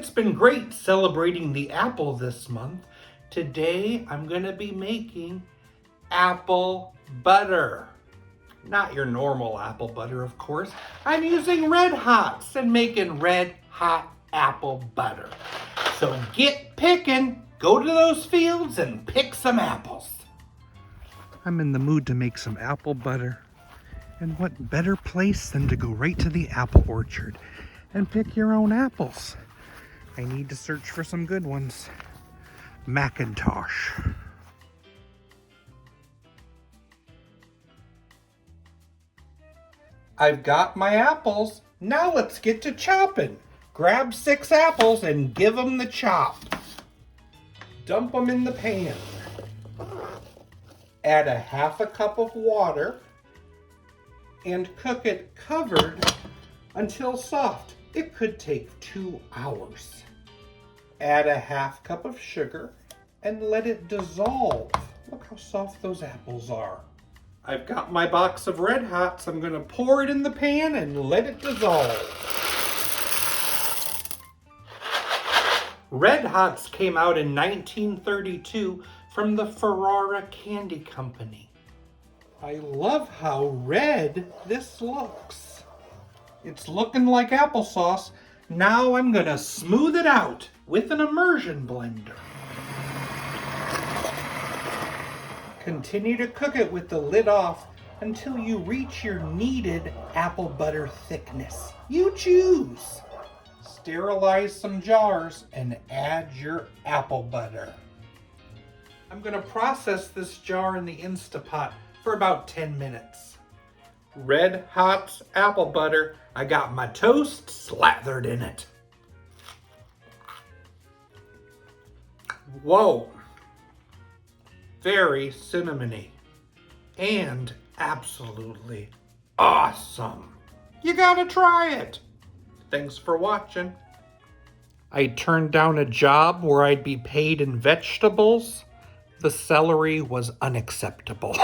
It's been great celebrating the apple this month. Today I'm going to be making apple butter. Not your normal apple butter, of course. I'm using Red Hots and making red hot apple butter. So get picking, go to those fields and pick some apples. I'm in the mood to make some apple butter. And what better place than to go right to the apple orchard and pick your own apples. I need to search for some good ones. Macintosh. I've got my apples. Now let's get to chopping. Grab 6 apples and give them the chop. Dump them in the pan. Add a half a cup of water and cook it covered until soft. It could take 2 hours. Add a half cup of sugar and let it dissolve. Look how soft those apples are. I've got my box of Red Hots. I'm gonna pour it in the pan and let it dissolve. Red Hots came out in 1932 from the Ferrara Candy Company. I love how red this looks. It's looking like applesauce. Now I'm gonna smooth it out with an immersion blender. Continue to cook it with the lid off until you reach your needed apple butter thickness. You choose. Sterilize some jars and add your apple butter. I'm gonna process this jar in the Instapot for about 10 minutes. Red Hots apple butter. I got my toast slathered in it. Whoa. Very cinnamony and absolutely awesome. You gotta try it. Thanks for watching. I turned down a job where I'd be paid in vegetables. The celery was unacceptable.